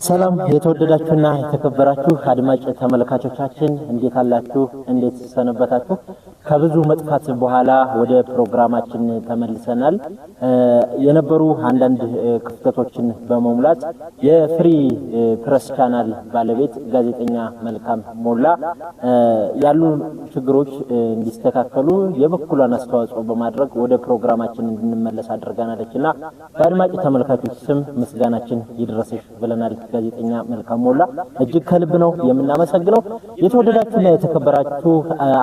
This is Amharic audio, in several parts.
ሰላም የተወደዳችሁና የተከበራችሁ አድማጭ ተመልካቾቻችን እንዴት አላችሁ? እንዴት ሰነበታችሁ? ከብዙ መጥፋት በኋላ ወደ ፕሮግራማችን ተመልሰናል። የነበሩ አንዳንድ ክፍተቶችን በመሙላት የፍሪ ፕሬስ ቻናል ባለቤት ጋዜጠኛ መልካም ሞላ ያሉ ችግሮች እንዲስተካከሉ የበኩሏን አስተዋጽኦ በማድረግ ወደ ፕሮግራማችን እንድንመለስ አድርጋናለችና በአድማጭ ተመልካቾች ስም ምስጋናችን ይድረስሽ ብለናል። ጋዜጠኛ መልካም ሞላ እጅግ ከልብ ነው የምናመሰግነው። የተወደዳችሁና የተከበራችሁ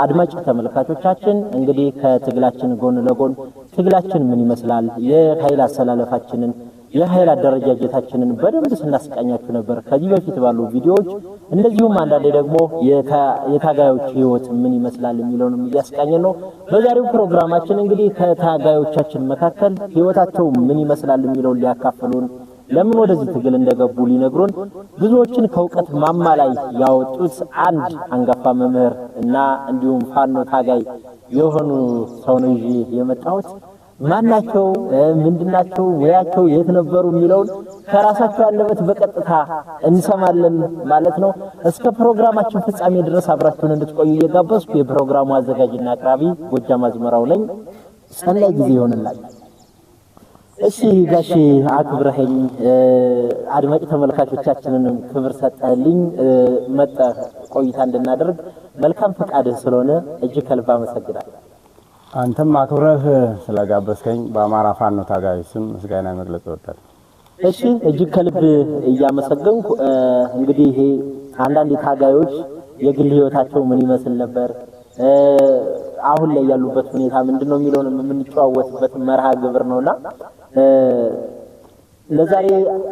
አድማጭ ተመልካቾቻችን እንግዲህ ከትግላችን ጎን ለጎን ትግላችን ምን ይመስላል የኃይል አሰላለፋችንን የኃይል አደረጃጀታችንን በደንብ ስናስቃኛችሁ ነበር ከዚህ በፊት ባሉ ቪዲዮዎች። እንደዚሁም አንዳንዴ ደግሞ የታጋዮች ህይወት ምን ይመስላል የሚለውንም እያስቃኘን ነው። በዛሬው ፕሮግራማችን እንግዲህ ከታጋዮቻችን መካከል ህይወታቸው ምን ይመስላል የሚለውን ሊያካፍሉን ለምን ወደዚህ ትግል እንደገቡ ሊነግሩን ብዙዎችን ከውቀት ማማ ላይ ያወጡት አንድ አንጋፋ መምህር እና እንዲሁም ፋኖ ታጋይ የሆኑ ሰው ነው ይዤ የመጣሁት። ማናቸው? ምንድናቸው? ወያቸው የት ነበሩ የሚለውን ከራሳቸው አንደበት በቀጥታ እንሰማለን ማለት ነው። እስከ ፕሮግራማችን ፍጻሜ ድረስ አብራችሁን እንድትቆዩ እየጋበዝኩ የፕሮግራሙ አዘጋጅና አቅራቢ ጎጃም አዝመራው ነኝ። ሰናይ ጊዜ ይሆንላችሁ። እሺ ጋሼ አክብረኸኝ አድማጭ ተመልካቾቻችንን ክብር ሰጠህልኝ መጣ ቆይታ እንድናደርግ መልካም ፈቃድህ ስለሆነ እጅግ ከልብ አመሰግናለሁ። አንተም አክብረህ ስለጋበዝከኝ በአማራ ፋኖ ታጋይ ስም ምስጋና መግለጽ እወዳለሁ። እሺ እጅግ ከልብ እያመሰገንኩ እንግዲህ ይሄ አንዳንድ ታጋዮች የግል ህይወታቸው ምን ይመስል ነበር አሁን ላይ ያሉበት ሁኔታ ምንድነው የሚለውን የምንጨዋወትበት መርሃ ግብር ነውና ለዛሬ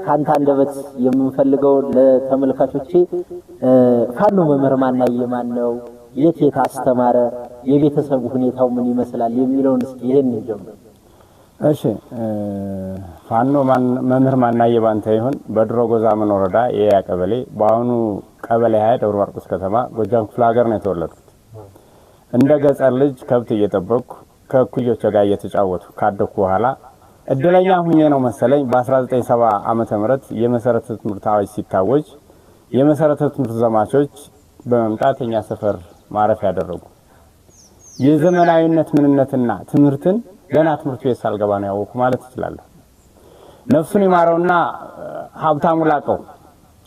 ካንተ አንደበት የምንፈልገው ለተመልካቾቼ ፋኖ መምህር ማን ነው? የት አስተማረ? የቤተሰቡ ሁኔታው ምን ይመስላል የሚለውን እስኪ ይሄን እንጀምር። እሺ ፋኖ መምህር ማናየ ባንተ ይሁን በድሮ ጎዛመን ወረዳ የያ ቀበሌ በአሁኑ ቀበሌ 20 ደብረ ማርቆስ ከተማ ጎጃም ክፍለ ሀገር ነው የተወለድኩት። እንደ ገጠር ልጅ ከብት እየጠበቅኩ ከኩዮች ጋር እየተጫወቱ ካደኩ በኋላ እድለኛ ሁኜ ነው መሰለኝ በ1970 ዓመተ ምህረት የመሰረተ ትምህርት አዋጅ ሲታወጅ የመሰረተ ትምህርት ዘማቾች በመምጣት የኛ ሰፈር ማረፍ ያደረጉ። የዘመናዊነት ምንነትና ትምህርትን ገና ትምህርት ቤት ሳልገባ ነው ያወቅኩ ማለት እችላለሁ። ነፍሱን ይማረውና ሀብታሙ ላቀው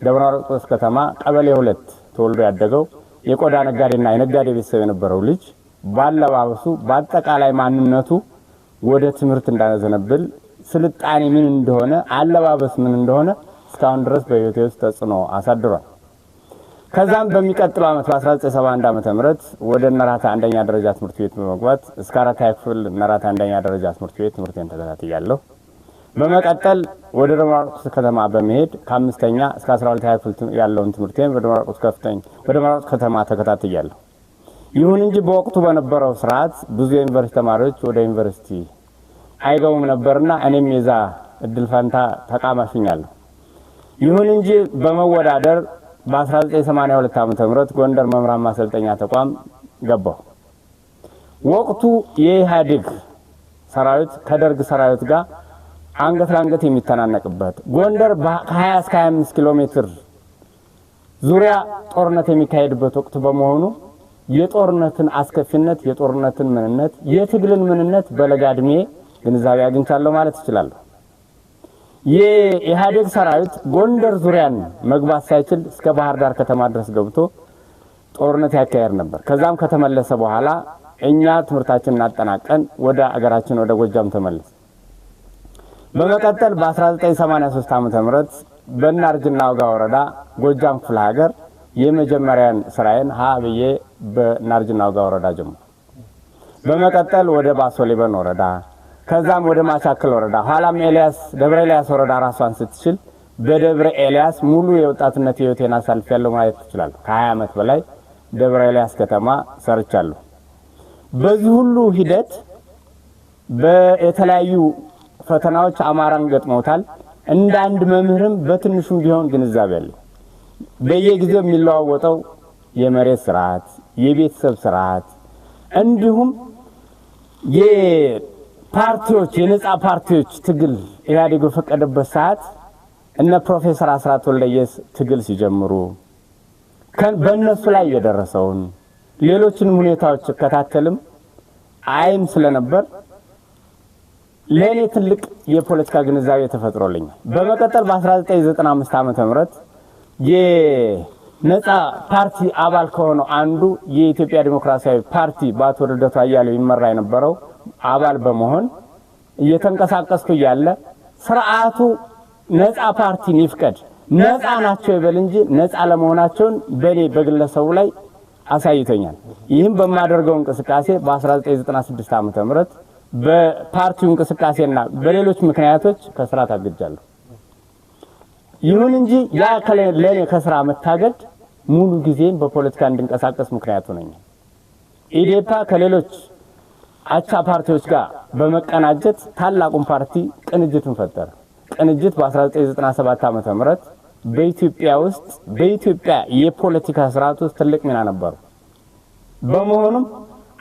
ደብረ ማርቆስ ከተማ ቀበሌ 2 ተወልዶ ያደገው የቆዳ ነጋዴና የነጋዴ ቤተሰብ የነበረው ልጅ ባለባበሱ በአጠቃላይ ማንነቱ ወደ ትምህርት እንዳዘነብል ስልጣኔ ምን እንደሆነ አለባበስ ምን እንደሆነ እስካሁን ድረስ በህይወቴ ውስጥ ተጽዕኖ አሳድሯል። ከዛም በሚቀጥለው ዓመት በ1971 ዓመተ ምህረት ወደ ነራታ አንደኛ ደረጃ ትምህርት ቤት በመግባት እስከ 4ኛ ክፍል ነራታ አንደኛ ደረጃ ትምህርት ቤት ትምህርቴን ተከታትያለሁ። በመቀጠል ወደ ደብረ ማርቆስ ከተማ በመሄድ ከ5ኛ እስከ 12ኛ ክፍል ያለውን ትምህርቴን ወደ ደብረ ማርቆስ ከተማ ተከታትያለሁ። ይሁን እንጂ በወቅቱ በነበረው ስርዓት ብዙ የዩኒቨርሲቲ ተማሪዎች ወደ ዩኒቨርሲቲ አይገቡም ነበርና እኔም የዛ እድል ፈንታ ተቃማሽኛለሁ። ይሁን እንጂ በመወዳደር በ1982 ዓመተ ምህረት ጎንደር መምህራን ማሰልጠኛ ተቋም ገባሁ። ወቅቱ የኢህአዴግ ሰራዊት ከደርግ ሰራዊት ጋር አንገት ለአንገት የሚተናነቅበት ጎንደር በ20 እስከ 25 ኪሎ ሜትር ዙሪያ ጦርነት የሚካሄድበት ወቅት በመሆኑ የጦርነትን አስከፊነት የጦርነትን ምንነት የትግልን ምንነት በለጋድሜ ግንዛቤ አግኝቻለሁ ማለት እችላለሁ። የኢህአዴግ ሰራዊት ጎንደር ዙሪያን መግባት ሳይችል እስከ ባህር ዳር ከተማ ድረስ ገብቶ ጦርነት ያካሄድ ነበር። ከዛም ከተመለሰ በኋላ እኛ ትምህርታችንን አጠናቀን ወደ አገራችን ወደ ጎጃም ተመለስ። በመቀጠል በ1983 ዓመተ ምህረት በእናርጅና አውጋ ወረዳ ጎጃም ክፍለ ሀገር የመጀመሪያን ስራዬን ሀብዬ በእናርጅና አውጋ ወረዳ ጀመርኩ። በመቀጠል ወደ ባሶ ሊበን ወረዳ ከዛም ወደ ማቻከል ወረዳ ኋላም ደብረ ኤልያስ ወረዳ ራሷን ስትችል በደብረ ኤልያስ ሙሉ የወጣትነት ህይወቴን አሳልፌያለሁ ማለት እችላለሁ። ከ20 ዓመት በላይ ደብረ ኤልያስ ከተማ ሰርቻለሁ። በዚህ ሁሉ ሂደት በተለያዩ ፈተናዎች አማራን ገጥመውታል። እንደ አንድ መምህርም በትንሹም ቢሆን ግንዛቤ አለ። በየጊዜው የሚለዋወጠው የመሬት ስርዓት፣ የቤተሰብ ስርዓት እንዲሁም የፓርቲዎች የነጻ ፓርቲዎች ትግል ኢህአዴግ በፈቀደበት ሰዓት እነ ፕሮፌሰር አስራት ወልደየስ ትግል ሲጀምሩ በእነሱ ላይ የደረሰውን ሌሎችንም ሁኔታዎች ከታተልም አይም ስለነበር ለኔ ትልቅ የፖለቲካ ግንዛቤ ተፈጥሮልኛል። በመቀጠል በ1995 ዓመተ ምህረት የነጻ ፓርቲ አባል ከሆነው አንዱ የኢትዮጵያ ዲሞክራሲያዊ ፓርቲ በአቶ ልደቱ አያሌው ይመራ የነበረው አባል በመሆን እየተንቀሳቀስኩ ያለ ስርዓቱ ነጻ ፓርቲ ይፍቀድ ነጻ ናቸው ይበል እንጂ ነጻ ለመሆናቸውን በኔ በግለሰቡ ላይ አሳይቶኛል። ይህም በማደርገው እንቅስቃሴ በ1996 ዓመተ ምህረት በፓርቲው እንቅስቃሴና በሌሎች ምክንያቶች ከስራ ታግጃለሁ። ይሁን እንጂ ያ ለኔ ከስራ መታገድ ሙሉ ጊዜን በፖለቲካ እንድንቀሳቀስ ምክንያት ሆነኝ። ኢዴፓ ከሌሎች አቻ ፓርቲዎች ጋር በመቀናጀት ታላቁን ፓርቲ ቅንጅትን ፈጠረ። ቅንጅት በ1997 ዓመተ ምህረት በኢትዮጵያ የፖለቲካ ስርዓት ውስጥ ትልቅ ሚና ነበረው። በመሆኑም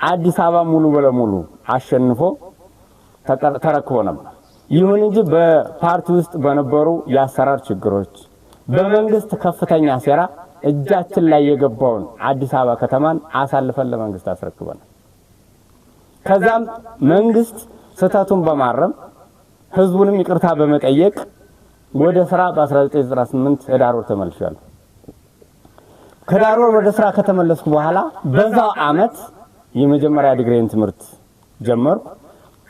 አዲስ አበባ ሙሉ በሙሉ አሸንፎ ተረክቦ ነበር። ይሁን እንጂ በፓርቲ ውስጥ በነበሩ የአሰራር ችግሮች በመንግስት ከፍተኛ ሴራ እጃችን ላይ የገባውን አዲስ አበባ ከተማን አሳልፈን ለመንግስት አስረክበናል። ከዛም መንግስት ስህተቱን በማረም ህዝቡንም ይቅርታ በመጠየቅ ወደ ስራ በ1998 ህዳር ወር ተመልሻለሁ። ከህዳር ወር ወደ ስራ ከተመለስኩ በኋላ በዛው አመት የመጀመሪያ ዲግሪን ትምህርት ጀመርኩ።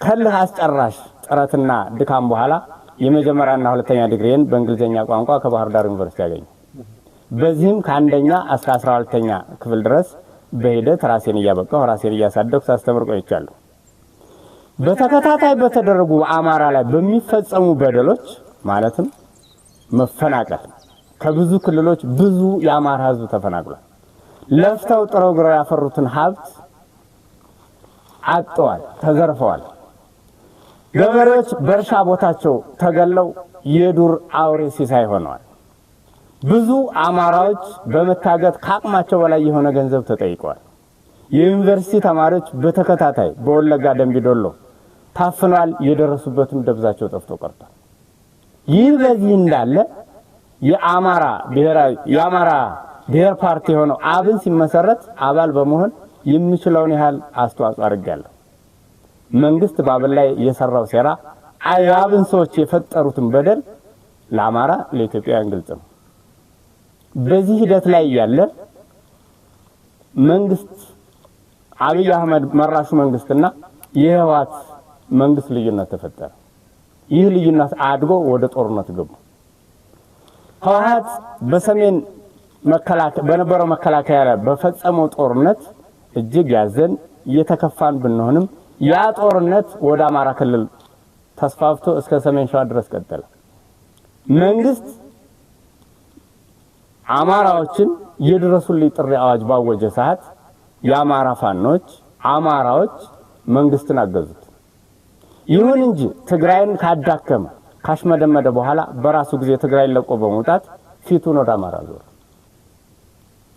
ከልህ አስጨራሽ ጥረትና ድካም በኋላ የመጀመሪያና ሁለተኛ ዲግሪን በእንግሊዘኛ ቋንቋ ከባህር ዳር ዩኒቨርሲቲ ያገኘሁ። በዚህም ከአንደኛ እስከ 12ኛ ክፍል ድረስ በሂደት ራሴን እያበቃሁ ራሴን እያሳደግኩ ሳስተምር ቆይቻለሁ። በተከታታይ በተደረጉ አማራ ላይ በሚፈጸሙ በደሎች ማለትም መፈናቀል ከብዙ ክልሎች ብዙ የአማራ ህዝብ ተፈናቅሏል። ለፍተው ጥረው ግረው ያፈሩትን ሀብት አጥተዋል፣ ተዘርፈዋል። ገበሬዎች በእርሻ ቦታቸው ተገለው የዱር አውሬ ሲሳይ ሆነዋል። ብዙ አማራዎች በመታገት ከአቅማቸው በላይ የሆነ ገንዘብ ተጠይቀዋል። የዩኒቨርሲቲ ተማሪዎች በተከታታይ በወለጋ ደምቢዶሎ ታፍነዋል። የደረሱበትም ደብዛቸው ጠፍቶ ቀርቷል። ይህ በዚህ እንዳለ የአማራ ብሔር ፓርቲ ሆነው አብን ሲመሰረት አባል በመሆን የሚችለውን ያህል አስተዋጽኦ አድርጋለሁ። መንግስት ባብል ላይ የሰራው ሴራ አብን ሰዎች የፈጠሩትን በደል ለአማራ ለኢትዮጵያውያን ግልጽ ነው። በዚህ ሂደት ላይ ያለ መንግስት አብይ አህመድ መራሹ መንግስትና የህወሓት መንግስት ልዩነት ተፈጠረ። ይህ ልዩነት አድጎ ወደ ጦርነት ገቡ። ህወሓት በሰሜን በነበረው መከላከያ ላይ በፈጸመው ጦርነት እጅግ ያዘን የተከፋን ብንሆንም ያ ጦርነት ወደ አማራ ክልል ተስፋፍቶ እስከ ሰሜን ሸዋ ድረስ ቀጠለ። መንግስት አማራዎችን የድረሱልኝ ጥሪ አዋጅ ባወጀ ሰዓት የአማራ ፋኖች አማራዎች መንግስትን አገዙት። ይሁን እንጂ ትግራይን ካዳከመ ካሽመደመደ በኋላ በራሱ ጊዜ ትግራይን ለቆ በመውጣት ፊቱን ወደ አማራ ዞረ።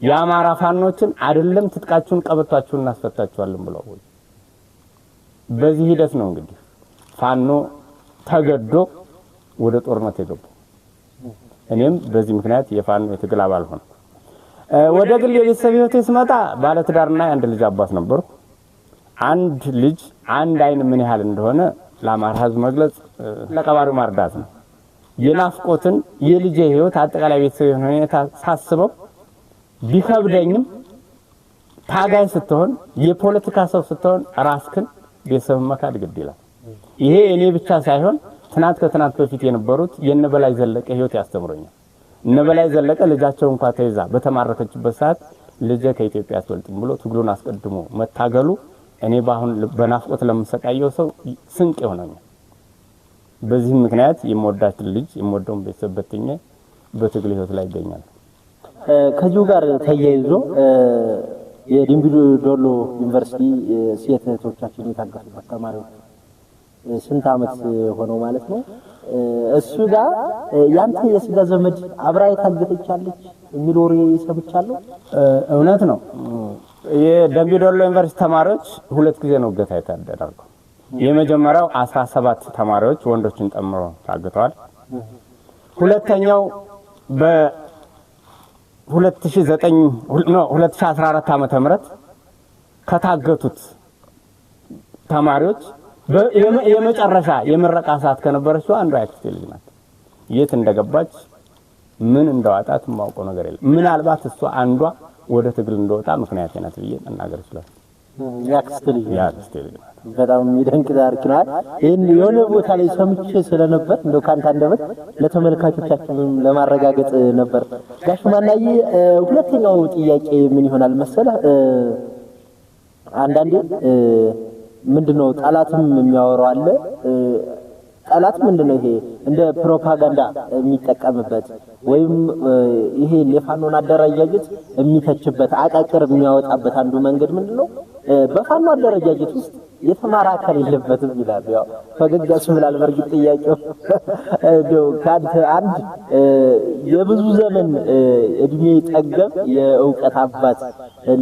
የአማራ ፋኖችን አይደለም ትጥቃችሁን ቀበቷችሁን እናስፈታችኋለን ብለው በዚህ ሂደት ነው እንግዲህ ፋኖ ተገዶ ወደ ጦርነት የገባው። እኔም በዚህ ምክንያት የፋኖ የትግል አባል ሆነ። ወደ ግል የቤተሰብ ህይወቴ ስመጣ ባለትዳርና አንድ ልጅ አባት ነበርኩ። አንድ ልጅ አንድ አይን ምን ያህል እንደሆነ ለአማራ ህዝብ መግለጽ ለቀባሪው ማርዳት ነው። የናፍቆትን የልጄ ህይወት አጠቃላይ ቤተሰብ ሁኔታ ሳስበው ቢከብደኝም ታጋይ ስትሆን የፖለቲካ ሰው ስትሆን ራስክን ቤተሰብ መካድ ግድ ይላል። ይሄ እኔ ብቻ ሳይሆን ከትናንት በፊት የነበሩት የነበላይ ዘለቀ ህይወት ያስተምሩኛል። ነበላይ ዘለቀ ልጃቸው እንኳን ተይዛ በተማረከችበት ሰዓት ልጄ ከኢትዮጵያ አትወልጥም ብሎ ትግሉን አስቀድሞ መታገሉ እኔ ባሁን በናፍቆት ለምሰቃየው ሰው ስንቅ ይሆነኛል። በዚህ ምክንያት የምወዳትን ልጅ የምወደውን ቤተሰብ በትኜ በትግል ህይወት ላይ ይገኛል። ከዚሁ ጋር ተያይዞ የዲምቢዶሎ ዩኒቨርሲቲ ሴት እህቶቻችን የታገሱበት ተማሪዎች ስንት አመት ሆነው ማለት ነው? እሱ ጋር ያንተ የስጋ ዘመድ አብራ የታገተቻለች የሚል ወሬ ሰምቻለሁ። እውነት ነው። የደምቢዶሎ ዩኒቨርሲቲ ተማሪዎች ሁለት ጊዜ ነው እገታ የተደረገው። የመጀመሪያው 17 ተማሪዎች ወንዶችን ጨምሮ ታግተዋል። ሁለተኛው በ2014 ዓመተ ምህረት ከታገቱት ተማሪዎች የመጨረሻ የምረቃ ሰዓት ከነበረችው አንዷ ያክስቴ ልጅ ናት። የት እንደገባች ምን እንደዋጣት ማውቀው ነገር የለም። ምናልባት እሷ አንዷ ወደ ትግል እንደወጣ ምክንያት ናት ብዬ መናገር ይችላል። ያክስቴ ልጅ ናት። በጣም የሚደንቅ ታሪክ ነው። ይሄን የሆነ ቦታ ላይ ሰምቼ ስለነበር እንደው ካንተ አንደበት ለተመልካቾቻችን ለማረጋገጥ ነበር። ጋሽ ማናዬ ሁለተኛው ጥያቄ ምን ይሆናል መሰለህ? አንዳንዴ ምንድነው ጠላትም የሚያወራው አለ። ጠላት ምንድነው ይሄ እንደ ፕሮፓጋንዳ የሚጠቀምበት ወይም ይሄ የፋኖን አደረጃጀት የሚተችበት አቃቂር የሚያወጣበት አንዱ መንገድ ምንድነው? በፋኖ አደረጃጀት ውስጥ የተማረ አካል የለበትም ይላል። ያው ፈገግታስ ብላል። በርግጥ ጥያቄው ካንተ አንድ የብዙ ዘመን እድሜ ጠገብ የእውቀት አባት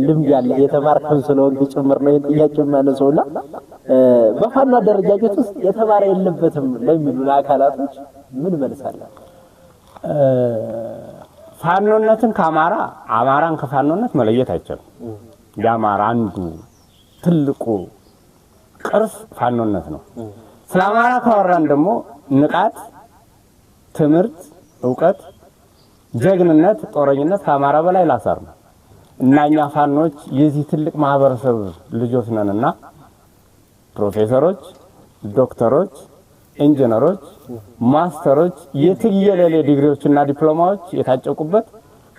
ልምድ ያለ የተማርከው ስለሆንክ ጭምር ነው ይሄን ጥያቄ የማነሳውና በፋኖ አደረጃጀት ውስጥ የተማረ የለበትም ለሚሉ አካላቶች ምን መልሳለህ? ፋኖነትን ከአማራ አማራን ከፋኖነት መለየት አይቻልም። የአማራ አንዱ ትልቁ ቅርስ ፋኖነት ነው። ስለ አማራ ካወራን ደግሞ ንቃት፣ ትምህርት፣ ዕውቀት፣ ጀግንነት፣ ጦረኝነት ከአማራ በላይ ላሳር ነው። እናኛ ፋኖች የዚህ ትልቅ ማህበረሰብ ልጆች ነንና ፕሮፌሰሮች፣ ዶክተሮች፣ ኢንጂነሮች፣ ማስተሮች የትየለሌ ዲግሪዎችና ዲፕሎማዎች የታጨቁበት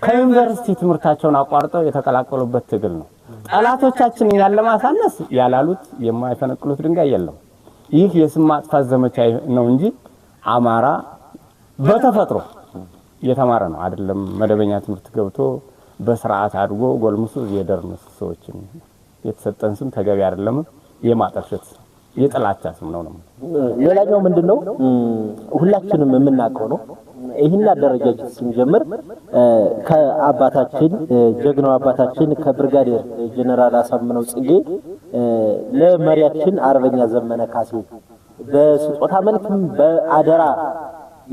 ከዩኒቨርሲቲ ትምህርታቸውን አቋርጠው የተቀላቀሉበት ትግል ነው። ጠላቶቻችን ያለ ማሳነስ ያላሉት የማይፈነቅሉት ድንጋይ የለም። ይህ የስም ማጥፋት ዘመቻ ነው እንጂ አማራ በተፈጥሮ የተማረ ነው አይደለም። መደበኛ ትምህርት ገብቶ በስርዓት አድጎ ጎልምሶ የደረሱ ሰዎችን የተሰጠን ስም ተገቢ አይደለም። የማጠርሸት የጥላቻ ስም ነው። ሌላኛው ምንድነው ሁላችንም የምናውቀው ነው። ይህን አደረጃጀት ስንጀምር ከአባታችን ጀግናው አባታችን ከብርጋዴር ጀነራል አሳምነው ጽጌ ለመሪያችን አርበኛ ዘመነ ካሴ በስጦታ መልክም በአደራ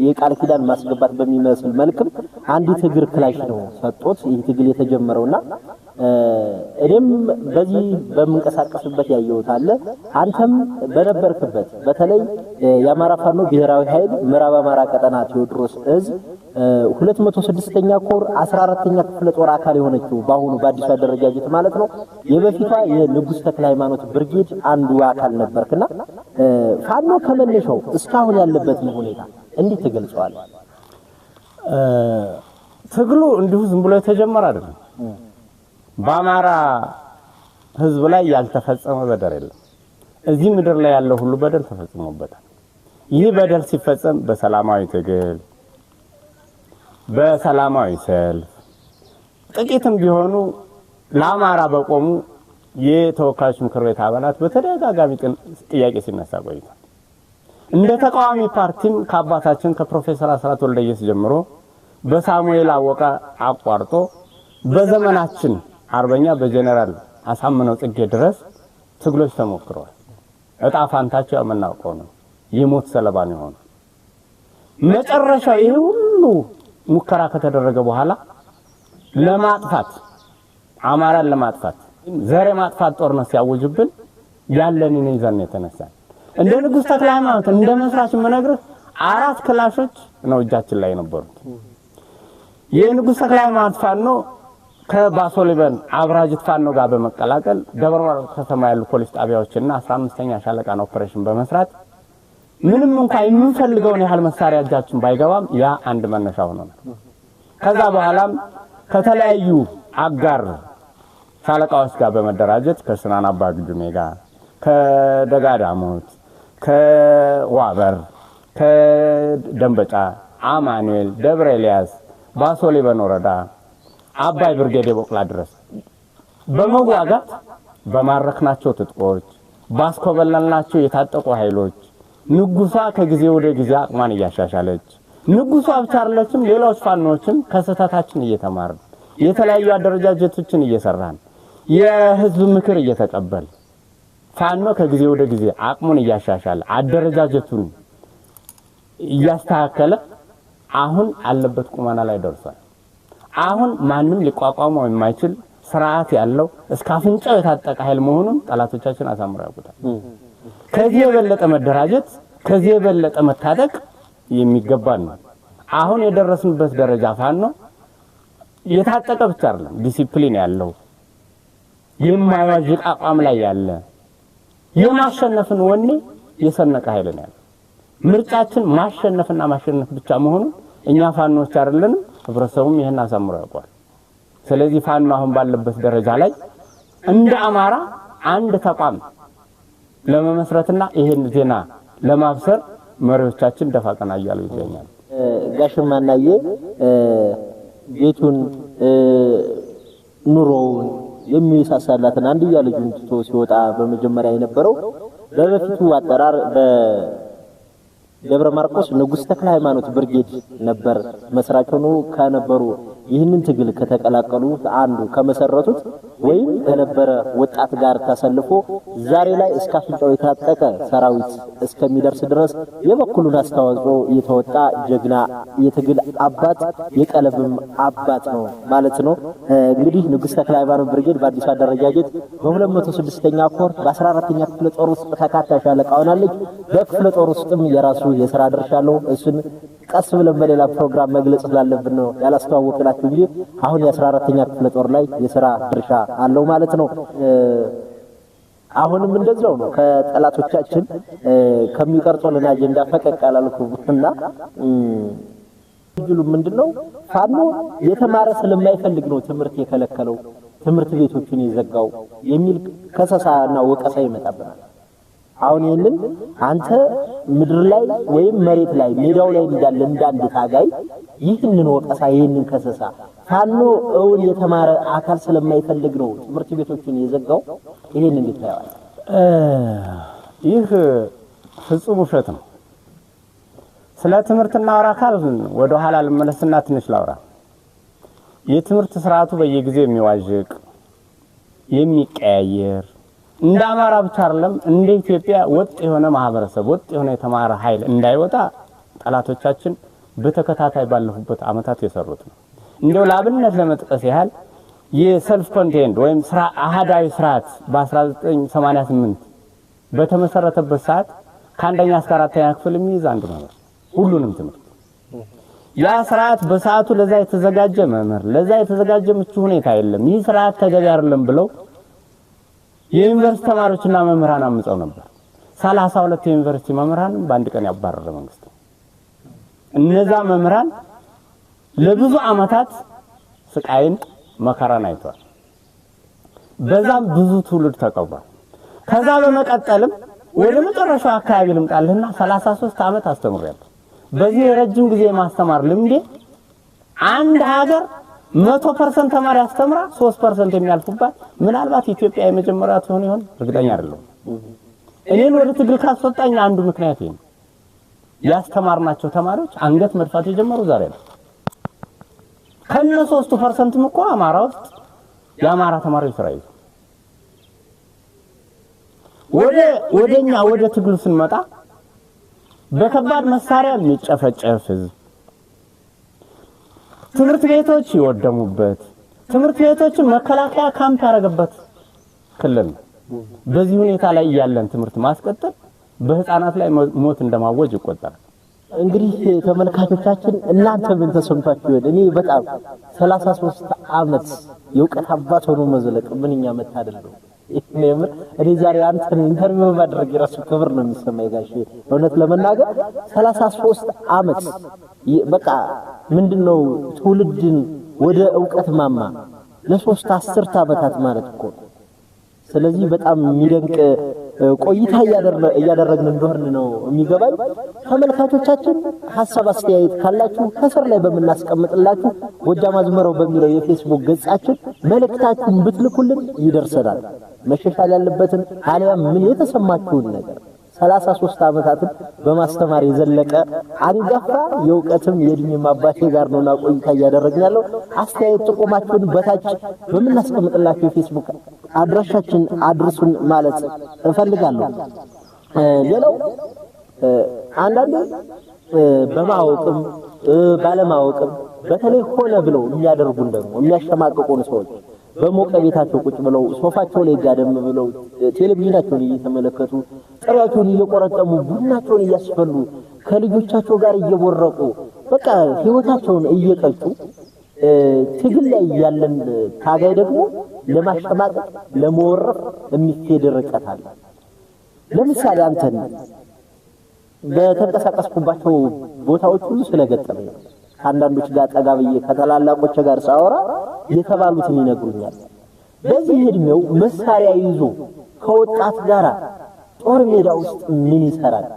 የቃል ኪዳን ማስገባት በሚመስል መልክም አንዲት እግር ክላሽ ነው ሰጥቶት ይህ ትግል የተጀመረውና እኔም በዚህ በመንቀሳቀስበት ያየሁት አለ። አንተም በነበርክበት በተለይ የአማራ ፋኖ ብሔራዊ ኃይል ምዕራብ አማራ ቀጠና ቴዎድሮስ እዝ 206ኛ ኮር 14ኛ ክፍለ ጦር አካል የሆነችው በአሁኑ በአዲሱ አደረጃጀት ማለት ነው የበፊቷ የንጉስ ተክለ ሃይማኖት ብርጌድ አንዱ አካል ነበርክና ፋኖ ከመነሻው እስካሁን ያለበትን ሁኔታ እንዴት ተገልጿል? ትግሉ እንዲሁ ዝም ብሎ የተጀመረ አይደለም። በአማራ ህዝብ ላይ ያልተፈጸመ በደል የለም። እዚህ ምድር ላይ ያለው ሁሉ በደል ተፈጽሞበታል። ይህ በደል ሲፈጸም በሰላማዊ ትግል፣ በሰላማዊ ሰልፍ ጥቂትም ቢሆኑ ለአማራ በቆሙ የተወካዮች ምክር ቤት አባላት በተደጋጋሚ ጥያቄ ሲነሳ ቆይቷል። እንደ ተቃዋሚ ፓርቲም ከአባታችን ከፕሮፌሰር አስራት ወልደየስ ጀምሮ በሳሙኤል አወቀ አቋርጦ በዘመናችን አርበኛ በጀነራል አሳምነው ጽጌ ድረስ ትግሎች ተሞክረዋል። እጣ ፋንታቸው የምናውቀው ነው። የሞት ሰለባ ነው የሆነው። መጨረሻ ይሄ ሁሉ ሙከራ ከተደረገ በኋላ ለማጥፋት አማራን ለማጥፋት ዘር ማጥፋት ጦርነት ሲያወጅብን ያለንን ይዘን የተነሳን እንደ ንጉስ ተክለ ሃይማኖት እንደ መስራች መነግርህ 4 ክላሾች ነው እጃችን ላይ ነበሩት። የንጉስ ተክለ ሃይማኖት ፋኖ ከባሶሊበን አብራጅት ፋኖ ጋር በመቀላቀል ደብረ ማርቆስ ከተማ ያሉ ፖሊስ ጣቢያዎችና 15ኛ ሻለቃን ኦፕሬሽን በመስራት ምንም እንኳን የምንፈልገውን ያህል መሳሪያ እጃችን ባይገባም ያ አንድ መነሻ ሆኖናል። ከዛ በኋላም ከተለያዩ አጋር ሻለቃዎች ጋር በመደራጀት ከስናን አባግዱሜ ጋር ከደጋዳሞት ከዋበር ከደንበጫ አማኑኤል ደብረ ኤልያስ ባሶሊበን ወረዳ አባይ ብርጌድ የቦቅላ ድረስ በመዋጋት በማረክናቸው ትጥቆች ባስኮበለልናቸው የታጠቁ ኃይሎች ንጉሷ ከጊዜ ወደ ጊዜ አቅማን እያሻሻለች ንጉሷ ብቻ አይደለችም ሌሎች ፋኖችም ከስተታችን እየተማርን የተለያዩ አደረጃጀቶችን እየሰራን የህዝብ ምክር እየተቀበል ፋኖ ከጊዜ ወደ ጊዜ አቅሙን እያሻሻለ አደረጃጀቱን እያስተካከለ አሁን አለበት ቁመና ላይ ደርሷል። አሁን ማንም ሊቋቋመው የማይችል ስርዓት ያለው እስከ አፍንጫው የታጠቀ ኃይል መሆኑን ጠላቶቻችን አሳምረው ያውቁታል። ከዚህ የበለጠ መደራጀት ከዚህ የበለጠ መታጠቅ የሚገባን ነው። አሁን የደረስንበት ደረጃ ፋኖ የታጠቀ ብቻ አይደለም፣ ዲሲፕሊን ያለው የማይዋዥቅ አቋም ላይ ያለ የማሸነፍን ወኔ የሰነቀ ኃይል ነው ያለው። ምርጫችን ማሸነፍና ማሸነፍ ብቻ መሆኑን እኛ ፋኖች አይደለንም፣ ህብረተሰቡም ይሄን አሳምሮ ያውቃል። ስለዚህ ፋኖ አሁን ባለበት ደረጃ ላይ እንደ አማራ አንድ ተቋም ለመመስረትና ይሄን ዜና ለማብሰር መሪዎቻችን ደፋ ቀና እያሉ ይገኛሉ። ጋሽማናዬ ቤቱን ኑሮውን የሚሳሳላትን አንድያ ልጁን ትቶ ሲወጣ በመጀመሪያ የነበረው በበፊቱ አጠራር በደብረ ማርቆስ ንጉሥ ተክለ ሃይማኖት ብርጌድ ነበር። መስራች ሆኖ ከነበሩ ይህንን ትግል ከተቀላቀሉ አንዱ ከመሰረቱት ወይም ከነበረ ወጣት ጋር ተሰልፎ ዛሬ ላይ እስከ አፍንጫው የታጠቀ ሰራዊት እስከሚደርስ ድረስ የበኩሉን አስተዋጽኦ የተወጣ ጀግና የትግል አባት የቀለብም አባት ነው ማለት ነው። እንግዲህ ንጉሥ ተክለ ሃይማኖት ብርጌድ በአዲስ አደረጃጀት በ206ኛ ኮር በ14ኛ ክፍለ ጦር ውስጥ ተካታሽ አለቃ ሆናለች። በክፍለ ጦር ውስጥም የራሱ የሥራ ድርሻ አለው። እሱን ቀስ ብለን በሌላ ፕሮግራም መግለጽ ስላለብን ነው ያላስተዋወቅናችሁ እንጂ አሁን የ14ኛ ክፍለ ጦር ላይ የሥራ ድርሻ አለው ማለት ነው። አሁንም እንደዛው ነው። ከጠላቶቻችን ከሚቀርጹልን አጀንዳ ፈቀቅ አላልኩምና ይሉ ምንድነው ፋኖ የተማረ ስለማይፈልግ ነው ትምህርት የከለከለው ትምህርት ቤቶችን የዘጋው የሚል ከሰሳና ወቀሳ ይመጣብናል። አሁን ይሄንን አንተ ምድር ላይ ወይም መሬት ላይ ሜዳው ላይ እንዳለ እንዳንድ ታጋይ ይህንን ወቀሳ ይህንን ከሰሳ ፋኖ እውን የተማረ አካል ስለማይፈልግ ነው ትምህርት ቤቶችን የዘጋው ይሄንን እንድታያዋል። ይህ ፍጹም ውሸት ነው። ስለ ትምህርትና አውራ አካል ወደ ኋላ ልመለስና ትንሽ ላውራ። የትምህርት ስርዓቱ በየጊዜው የሚዋዥቅ የሚቀያየር እንደ አማራ ብቻ አይደለም እንደ ኢትዮጵያ ወጥ የሆነ ማህበረሰብ ወጥ የሆነ የተማረ ኃይል እንዳይወጣ ጠላቶቻችን በተከታታይ ባለፉበት አመታት የሰሩት ነው። እንደው ለአብነት ለመጥቀስ ያህል የሰልፍ ኮንቴንት ወይም አሃዳዊ ስርዓት በ1988 በተመሰረተበት ሰዓት ከአንደኛ እስከ አራተኛ ክፍል የሚይዝ አንድ መምህር ሁሉንም ትምህርት ያ ስርዓት በሰዓቱ ለዛ የተዘጋጀ መምህር ለዛ የተዘጋጀ ምቹ ሁኔታ የለም። ይህ ስርዓት ተገቢ አይደለም ብለው የዩኒቨርሲቲ ተማሪዎችና መምህራን አምፀው ነበር። 32 የዩኒቨርሲቲ መምህራን በአንድ ቀን ያባረረ መንግስት። እነዛ መምህራን ለብዙ አመታት ስቃይን መከራን አይተዋል። በዛም ብዙ ትውልድ ተቀብሯል። ከዛ በመቀጠልም ወደ መጨረሻው አካባቢ ልምጣልና 33 አመት አስተምሬያለሁ። በዚህ ረጅም ጊዜ ማስተማር ልምዴ አንድ ሀገር 100% ተማሪ አስተምራ 3% የሚያልፉባት ምናልባት ኢትዮጵያ የመጀመሪያ ትሆን ይሆን እርግጠኛ አይደለም። እኔን ወደ ትግል ካስወጣኝ አንዱ ምክንያት ነው። ያስተማርናቸው ተማሪዎች አንገት መድፋት የጀመሩ ዛሬ ነው። ከነ 3%ም እኮ አማራ ውስጥ የአማራ ተማሪዎች ስራ ይዘው ወደኛ ወደ ትግሉ ስንመጣ በከባድ መሳሪያ የሚጨፈጨፍ ህዝብ ትምህርት ቤቶች ይወደሙበት ትምህርት ቤቶችን መከላከያ ካምፕ ያረጋበት ክልል ነው። በዚህ ሁኔታ ላይ ያለን ትምህርት ማስቀጠል በህፃናት ላይ ሞት እንደማወጅ ይቆጠራል። እንግዲህ ተመልካቾቻችን እናንተ ምን ተሰምታችሁ ይሆን? እኔ በጣም 33 አመት የውቀት አባት ሆኖ መዘለቅ ምንኛ መታደል ነው። እኔ ዛሬ አንተን ኢንተርቪው ማድረግ የራሱ ክብር ነው የሚሰማኝ ጋሼ። እውነት ለመናገር 33 አመት በቃ ምንድነው ትውልድን ወደ ዕውቀት ማማ ለሶስት አስርት አመታት ማለት እኮ። ስለዚህ በጣም የሚደንቅ ቆይታ እያደረግን እንደሆነ ነው የሚገባኝ። ተመልካቾቻችን ሐሳብ አስተያየት ካላችሁ ከስር ላይ በመናስቀምጥላችሁ ጎጃም አዝመራው በሚለው የፌስቡክ ገጻችን መልእክታችሁን ብትልኩልን ይደርሰናል። መሸሻል ያለበትን አሊያም ምን የተሰማችሁን ነገር 33 አመታትን በማስተማር የዘለቀ አንጋፋ የዕውቀትም የእድሜም አባቴ ጋር ነውና ቆይታ እያደረግን ያለው። አስተያየት ጥቆማችሁን በታች በመናስቀምጥላችሁ የፌስቡክ አድራሻችን አድርሱን ማለት እፈልጋለሁ። ሌላው አንዳንዴ በማወቅም ባለማወቅም በተለይ ሆነ ብለው የሚያደርጉን ደግሞ የሚያሸማቅቁን ሰዎች በሞቀ ቤታቸው ቁጭ ብለው ሶፋቸው ላይ ጋደም ብለው ቴሌቪዥናቸውን እየተመለከቱ ጥሪያቸውን እየቆረጠሙ ቡናቸውን እያስፈሉ ከልጆቻቸው ጋር እየቦረቁ በቃ ህይወታቸውን እየቀጩ ትግል ላይ ያለን ታጋይ ደግሞ ለማሸማቀቅ ለመወረፍ የሚሄድ ርቀት አለ። ለምሳሌ አንተን በተንቀሳቀስኩባቸው ቦታዎች ሁሉ ስለገጠመኝ አንዳንዶች ጋር ጠጋ ብዬ ከተላላቆች ጋር ሳወራ የተባሉትን ይነግሩኛል። በዚህ እድሜው መሳሪያ ይዞ ከወጣት ጋር ጦር ሜዳ ውስጥ ምን ይሰራል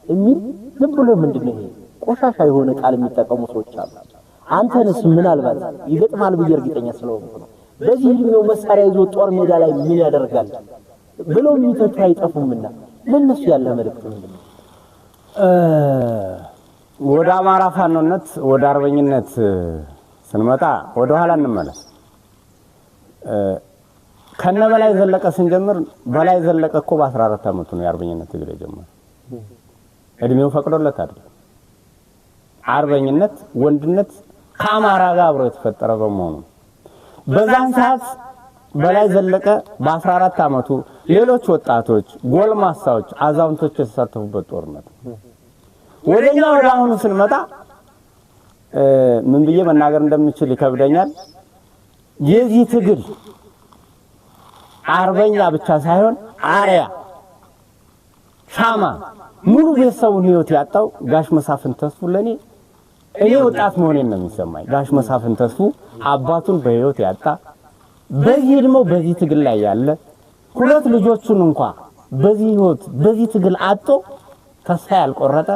የሚል ዝም ብሎ ምንድነው ይሄ ቆሻሻ የሆነ ቃል የሚጠቀሙ ሰዎች አሉ። አንተንስ ምናልባት ይገጥማል ብዬ እርግጠኛ ስለሆንኩ ነው። በዚህ እድሜው መሳሪያ ይዞ ጦር ሜዳ ላይ ምን ያደርጋል ብለው የሚተቹ አይጠፉምና ለነሱ ያለ መልእክት ምንድነው? ወደ አማራ ፋኖነት ወደ አርበኝነት ስንመጣ ወደ ኋላ እንመለስ። ከነ በላይ ዘለቀ ስንጀምር በላይ ዘለቀ እኮ በ14 አመቱ ነው የአርበኝነት ትግል የጀመረው። እድሜው ፈቅዶለት አይደል። አርበኝነት ወንድነት ከአማራ ጋር አብሮ የተፈጠረ በመሆኑ በዛን ሰዓት በላይ ዘለቀ በ14 አመቱ ሌሎች ወጣቶች፣ ጎልማሳዎች፣ አዛውንቶች የተሳተፉበት ጦርነት ወደኛ ወደ አሁኑ ስንመጣ ምን ብዬ መናገር እንደምችል ይከብደኛል። የዚህ ትግል አርበኛ ብቻ ሳይሆን አርያ ሻማ ሙሉ ቤተሰቡን ህይወት ያጣው ጋሽ መሳፍንት ተስፉ ለኔ እኔ ወጣት መሆኔን ነው የሚሰማኝ። ጋሽ መሳፍንት ተስፉ አባቱን በህይወት ያጣ በዚህ እድሜው በዚህ ትግል ላይ ያለ ሁለት ልጆቹን እንኳን በዚህ ህይወት በዚህ ትግል አጥቶ ተስፋ ያልቆረጠ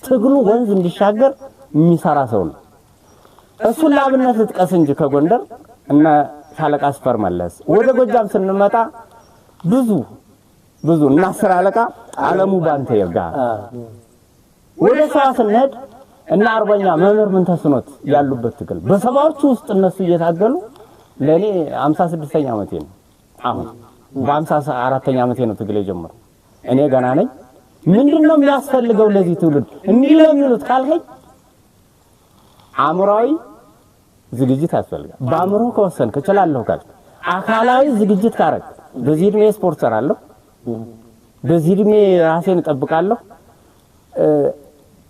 ትግሉ ወንዝ እንዲሻገር የሚሰራ ሰው ነው። እሱን ለአብነት ልጥቀስ እንጂ ከጎንደር እና ሻለቃ አስፈር መለስ ወደ ጎጃም ስንመጣ ብዙ እና አስር አለቃ አለሙ ባንተ ይርጋ ወደ ሸዋ ስንሄድ እና አርበኛ መምህር ምን ተስኖት ያሉበት ትግል በሰባዎቹ ውስጥ እነሱ እየታገሉ ለኔ 56ኛ ዓመቴ ነው። አሁን በ54ኛ ዓመቴ ነው ትግል የጀመረው። እኔ ገና ነኝ። ምንድነው የሚያስፈልገው ለዚህ ትውልድ እንዲለምኑት ካልከኝ አእምሮአዊ ዝግጅት ያስፈልጋል። በአእምሮ ከወሰንክ እችላለሁ ካልክ አካላዊ ዝግጅት ካረክ በዚህ እድሜ ስፖርት ሰራለሁ፣ በዚህ እድሜ ራሴን እጠብቃለሁ።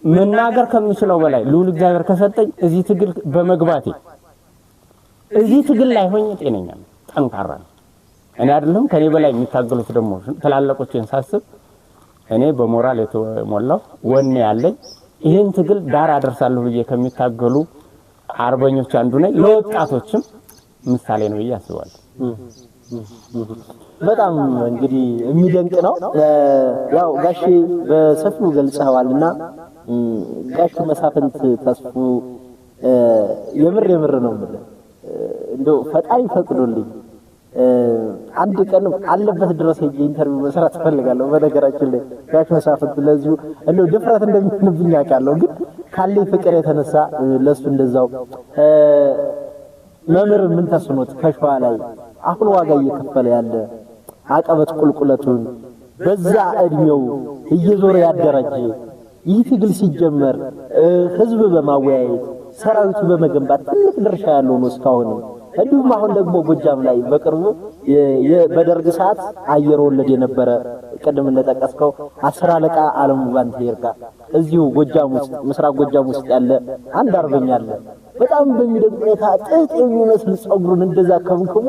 መናገር ከምችለው በላይ ልዑል እግዚአብሔር ከሰጠኝ እዚህ ትግል በመግባቴ እዚህ ትግል ላይ ሆኜ ጤነኛ ነኝ፣ ጠንካራ ነኝ። እኔ አይደለም ከኔ በላይ የሚታገሉት ደግሞ ተላላቆችን ሳስብ እኔ በሞራል የተሞላው ወኔ ያለኝ ይሄን ትግል ዳር አደርሳለሁ ብዬ ከሚታገሉ አርበኞች አንዱ ነኝ። ለወጣቶችም ምሳሌ ነው ብዬ አስባለሁ። በጣም እንግዲህ የሚደንቅ ነው። ያው ጋሽ በሰፊው ገልጸዋልና ጋሽ መሳፍንት ተስፉ የምር ነው ማለት እንደው ፈጣሪ ፈቅዶልኝ አንድ ቀን አለበት ድረስ ሄጄ ኢንተርቪው መስራት ፈልጋለሁ። በነገራችን ላይ ጋሽ መሳፍንት ለዚሁ እንደው ድፍረት እንደሚሆንብኝ ያውቃለሁ፣ ግን ካለኝ ፍቅር የተነሳ ለሱ እንደዛው መምህር ምን ተስኖት ከሸዋ ላይ አሁን ዋጋ እየከፈለ ያለ አቀበት ቁልቁለቱን በዛ እድሜው እየዞረ ያደረጀ ይህ ትግል ሲጀመር ህዝብ በማወያየት ሰራዊቱ በመገንባት ትልቅ ድርሻ ያለው ነው እስካሁን። እንዲሁም አሁን ደግሞ ጎጃም ላይ በቅርቡ በደርግ ሰዓት አየር ወለድ የነበረ ቀደም እንደተጠቀስከው 10 አለቃ አለሙ ባንተ ይርጋ እዚሁ ጎጃም ውስጥ ምስራቅ ጎጃም ውስጥ ያለ አንድ አርበኛ አለ። በጣም በሚደንቅ ሁኔታ ጥጥ የሚመስል ጸጉሩን እንደዛ ከምከሙ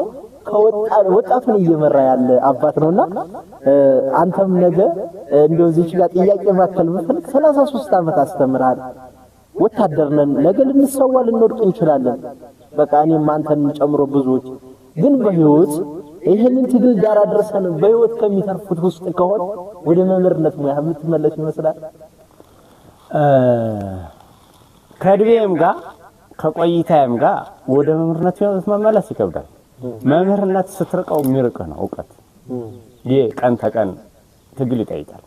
ወጣቱን እየመራ ያለ አባት ነውና አንተም ነገ እንደው እዚህ ጋር ጥያቄ ማከል በፈልክ 33 ዓመት አስተምራል። ወታደር ነን፣ ነገ ልንሰዋ ልንወድቅ እንችላለን። በቃ እኔም አንተን ጨምሮ ብዙዎች ግን በህይወት ይሄንን ትግል ዳር አድርሰን በህይወት ከሚተርፉት ውስጥ ከሆነ ወደ መምህርነት ሙያ የምትመለስ ይመስላል። ከድቤም ጋር ከቆይታም ጋር ወደ መምህርነት መመለስ ይከብዳል። መምህርነት ስትርቀው የሚርቅህ ነው ዕውቀት። ይሄ ቀን ተቀን ትግል ይጠይቃል።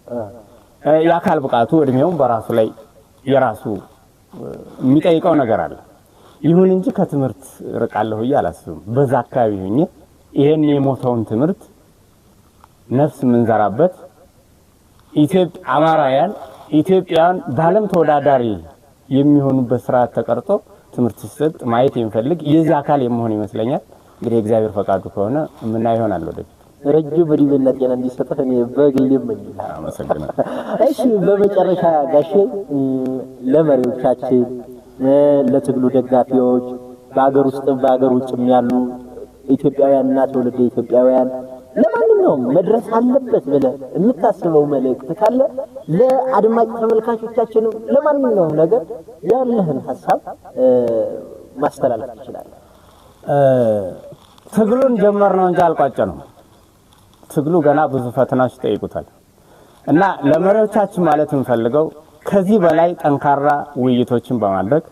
የአካል ብቃቱ እድሜው በራሱ ላይ የራሱ የሚጠይቀው ነገር አለ። ይሁን እንጂ ከትምህርት ርቃለሁ እያላስብም በዛ አካባቢ ሆኜ ይሄን የሞተውን ትምህርት ነፍስ ምንዘራበት አማራውያን ኢትዮጵያን ባለም ተወዳዳሪ የሚሆኑበት ስርዓት ተቀርጾ ትምህርት ሲሰጥ ማየት የሚፈልግ የዚህ አካል የመሆን ይመስለኛል። እንግዲህ እግዚአብሔር ፈቃዱ ከሆነ ምን ይሆናል ወደፊት ረጅም እድሜና ጤና እንዲሰጥህ እኔ በግሌ እመኛለሁ። አመሰግናለሁ። እሺ በመጨረሻ ጋሼ ለመሪዎቻችን ለትግሉ ደጋፊዎች በአገር ውስጥ በአገር ውጭም ያሉ ኢትዮጵያውያንና ትውልደ ኢትዮጵያውያን ለማንኛውም መድረስ አለበት ብለህ የምታስበው መልእክት ካለ ለአድማጭ ተመልካቾቻችን ለማንኛውም ነገር ያለህን ሐሳብ ማስተላለፍ ትችላለህ። ትግሉን ጀመርነው እንጂ አልቋጨነውም። ትግሉ ገና ብዙ ፈተናዎች ይጠይቁታል እና ለመሪዎቻችን ማለት እንፈልገው ከዚህ በላይ ጠንካራ ውይይቶችን በማድረግ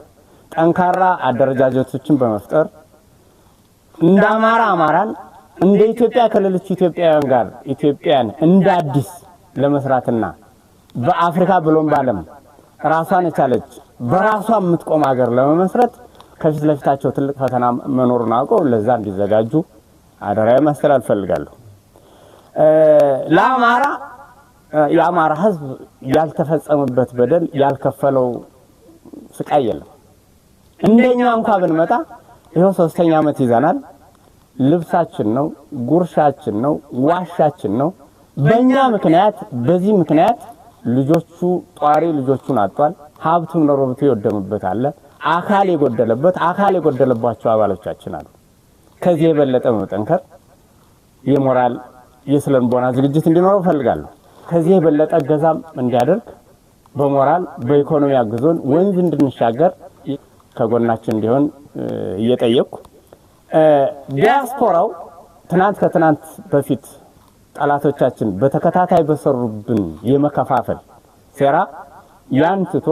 ጠንካራ አደረጃጀቶችን በመፍጠር እንደ አማራን እንደ ኢትዮጵያ ከሌሎች ኢትዮጵያውያን ጋር ኢትዮጵያን እንደ አዲስ ለመስራትና በአፍሪካ ብሎም በዓለም ራሷን የቻለች በራሷ የምትቆም ሀገር ለመመስረት ከፊት ለፊታቸው ትልቅ ፈተና መኖሩን አውቀው ለዛ እንዲዘጋጁ አደራዬ ማስተላለፍ ፈልጋለሁ። የአማራ ህዝብ ያልተፈጸመበት በደል ያልከፈለው ስቃይ የለም። እንደኛ እንኳን ብንመጣ ይሄው 3ኛ ዓመት ይዘናል። ልብሳችን ነው፣ ጉርሻችን ነው፣ ዋሻችን ነው። በእኛ ምክንያት በዚህ ምክንያት ልጆቹ ጧሪ ልጆቹን አጥቷል። ሀብቱም ለሮብቱ ይወደምበት አለ። አካል የጎደለባቸው አባሎቻችን አሉ። ከዚህ የበለጠ መጠንከር የሞራል የስለንቦና ዝግጅት እንዲኖረው ፈልጋለሁ። ከዚህ የበለጠ ገዛም እንዲያደርግ በሞራል በኢኮኖሚ አግዞን ወንዝ እንድንሻገር ከጎናችን እንዲሆን እየጠየቅኩ ዲያስፖራው ከትናንት በፊት ጠላቶቻችን በተከታታይ በሰሩብን የመከፋፈል ሴራ ያንትቶ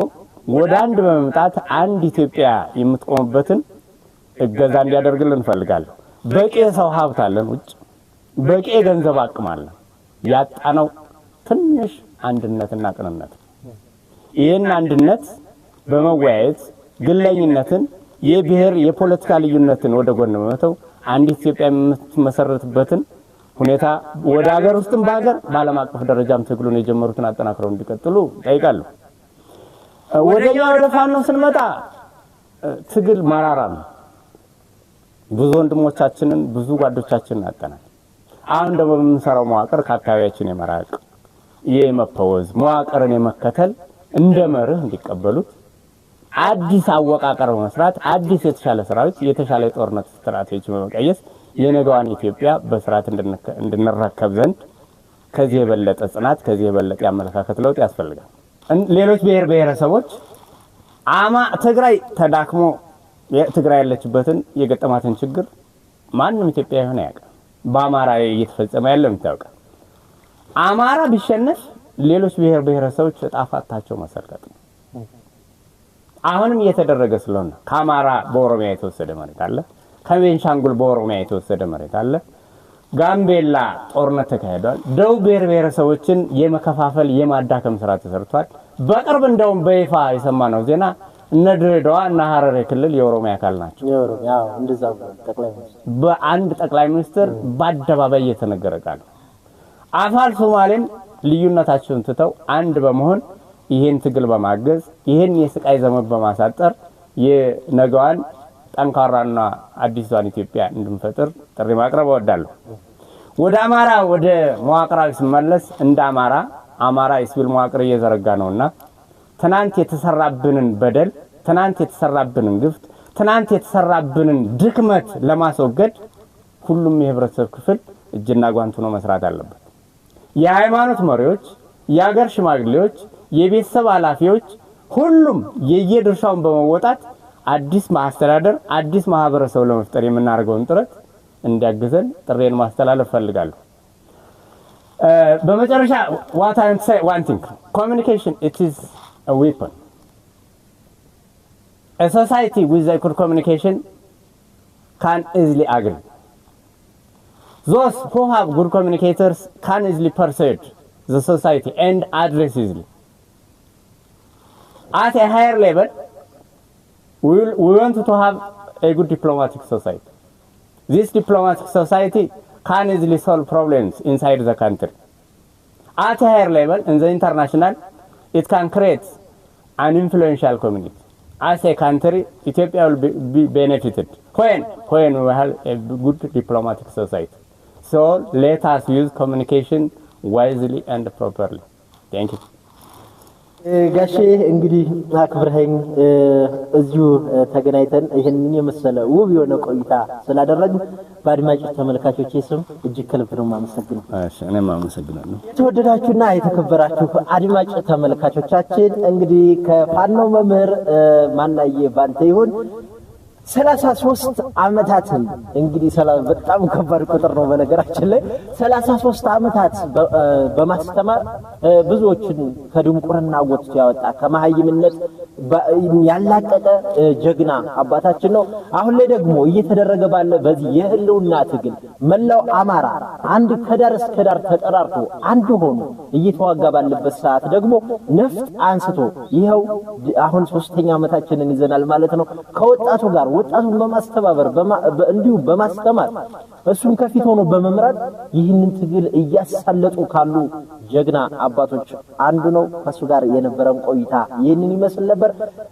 ወደ አንድ በመምጣት አንድ ኢትዮጵያ የምትቆምበትን እገዛ እንዲያደርግልን ፈልጋለሁ። በቂ ሰው ሀብት አለን፣ ውጭ በቂ ገንዘብ አቅም አለን። ያጣነው ትንሽ አንድነትና ቅንነት። ይህን አንድነት በመወያየት ግለኝነትን የብሔር የፖለቲካ ልዩነትን ወደ ጎን በመተው አንድ ኢትዮጵያ የምትመሰረትበትን ሁኔታ ወደ ሀገር ውስጥም በሀገር በዓለም አቀፍ ደረጃም ትግሉን የጀመሩትን አጠናክረው እንዲቀጥሉ ጠይቃለሁ። ወደ ፋኖ ስንመጣ ትግል መራራ ነው። ብዙ ወንድሞቻችንን ብዙ ጓዶቻችንን አጣናል። አሁን ደግሞ በምንሰራው መዋቅር ከአካባቢያችን የመራቅ የመፈወዝ መዋቅርን የመከተል እንደ መርህ እንዲቀበሉት አዲስ አወቃቀር በመስራት አዲስ የተሻለ ሰራዊት የተሻለ ጦርነት ስትራቴጂ በመቀየስ የነገዋን ኢትዮጵያ በስርዓት እንድንረከብ ዘንድ ከዚህ የበለጠ ጽናት ከዚህ የበለጠ ያመለካከት ለውጥ ያስፈልጋል። ሌሎች ብሔረሰቦች ትግራይ ተዳክሞ ትግራይ ያለችበትን የገጠማትን ችግር ማንም ኢትዮጵያ ይሆን ያውቃል። በአማራ እየተፈጸመ ያለው ምታውቃ አማራ ቢሸነፍ ሌሎች ብሔረሰቦች ጣፋታቸው መሰልቀጥ ነው። አሁንም እየተደረገ ስለሆነ ከአማራ በኦሮሚያ የተወሰደ መሬት አለ፣ ከቤንሻንጉል በኦሮሚያ የተወሰደ መሬት አለ። ጋምቤላ ጦርነት ተካሂዷል። ደቡብ ብሔረሰቦችን የመከፋፈል የማዳከም ስራ ተሰርቷል። በቅርብ እንደውም በይፋ የሰማነው ዜና እነ ድሬዳዋ እና ሐረር ክልል የኦሮሚያ አካል ናቸው። ያው እንደዛው በአንድ ጠቅላይ ሚኒስትር በአደባባይ እየተነገረ ቃል አፋር ሶማሌም ልዩነታቸውን ትተው አንድ በመሆን ይሄን ትግል በማገዝ ይሄን የስቃይ ዘመን በማሳጠር የነገዋን ጠንካራና አዲሷን ኢትዮጵያ እንድንፈጥር ጥሪ ማቅረብ እወዳለሁ። ወደ አማራ ወደ መዋቅራዊ ስመለስ እንደ አማራ የሲቪል መዋቅር እየዘረጋ ነውና ትናንት የተሰራብንን በደል ትናንት የተሰራብንን ግፍ ትናንት የተሰራብንን ድክመት ለማስወገድ ሁሉም የህብረተሰብ ክፍል እጅና ጓንት ሆኖ መስራት አለበት። የሃይማኖት መሪዎች፣ የሀገር ሽማግሌዎች፣ የቤተሰብ ኃላፊዎች ሁሉም የየድርሻውን በመወጣት አዲስ ማስተዳደር አዲስ ማህበረሰብ ለመፍጠር የምናደርገውን ጥረት እንዲያግዘን ጥሬን ማስተላለፍ ፈልጋለሁ። በመጨረሻ what I say one thing, communication it is a weapon. A society with a good communication can easily agree. Those who have good communicators can easily persuade the society and address easily. At a higher level, we want to have a good diplomatic society. This diplomatic society can easily solve problems inside the country. At a higher level, in the international, it can create an influential community. as a country, Ethiopia will be benefited. When we have a good diplomatic society. So let us use communication wisely and properly. Thank you. ጋሼ እንግዲህ አክብረኸኝ እዚሁ ተገናኝተን ይሄንን የመሰለ ውብ የሆነ ቆይታ ስላደረግን በአድማጭ ተመልካቾቼ ስም እጅግ ከልብ ነው የማመሰግነው። እሺ እኔም አመሰግናለሁ። የተወደዳችሁና የተከበራችሁ አድማጭ ተመልካቾቻችን እንግዲህ ከፋኖ መምህር ማናየ ባንተ ይሁን 33 አመታትን እንግዲህ በጣም ከባድ ቁጥር ነው በነገራችን ላይ 33 አመታት በማስተማር ብዙዎችን ከድንቁርና ወጥቶ ያወጣ ከመሃይምነት ያላቀቀ ጀግና አባታችን ነው። አሁን ላይ ደግሞ እየተደረገ ባለ በዚህ የህልውና ትግል መላው አማራ አንድ ከዳር እስከ ዳር ተጠራርቶ አንድ ሆኖ እየተዋጋ ባለበት ሰዓት ደግሞ ነፍጥ አንስቶ ይሄው አሁን 3ኛ አመታችንን ይዘናል ማለት ነው። ከወጣቱ ጋር ወጣቱን በማስተባበር እንዲሁ በማስተማር እሱን ከፊት ሆኖ በመምራት ይህንን ትግል እያሳለጡ ካሉ ጀግና አባቶች አንዱ ነው። ከሱ ጋር የነበረን ቆይታ ይህንን ይመስል ነበር።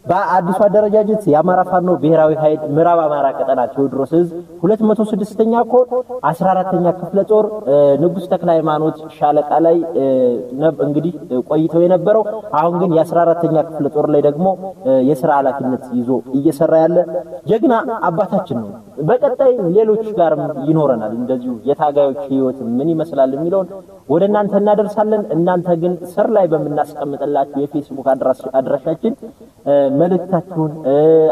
በአዲሱ አደረጃጀት የአማራ ፋኖ ብሔራዊ ኃይል ምዕራብ አማራ ቀጠና ቴዎድሮስ ዕዝ 206ኛ ኮር 14ኛ ክፍለ ጦር ንጉስ ተክለ ሃይማኖት ሻለቃ ላይ እንግዲህ ቆይተው የነበረው አሁን ግን የ14ኛ ክፍለ ጦር ላይ ደግሞ የሥራ ኃላፊነት ይዞ እየሰራ ያለ ጀግና አባታችን ነው። በቀጣይ ሌሎች ጋርም ይኖረናል እንደዚሁ የታጋዮች ህይወት ምን ይመስላል የሚለውን ወደ እናንተ እናደርሳለን። እናንተ ግን ስር ላይ በመናስቀምጥላችሁ የፌስቡክ አድራሻችን መልእክታችሁን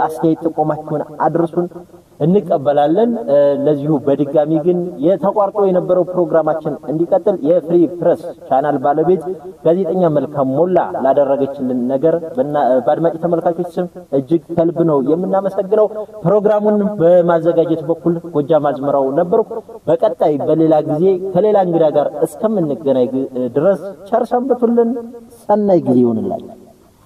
አስተያየት ጥቆማችሁን አድርሱን እንቀበላለን። ለዚሁ በድጋሚ ግን የተቋርጦ የነበረው ፕሮግራማችን እንዲቀጥል የፍሪ ፕሬስ ቻናል ባለቤት ጋዜጠኛ መልካም ሞላ ላደረገችልን ነገር በአድማጭ ተመልካቾች ስም እጅግ ከልብ ነው የምናመሰግነው። ፕሮግራሙን በማዘጋጀት በኩል ጎጃም አዝመራው ነበርኩ። በቀጣይ በሌላ ጊዜ ከሌላ እንግዳ ጋር እስከምንገናኝ ድረስ ቸር ሰንብቱልን። ሰናይ ጊዜ ይሁንላችሁ።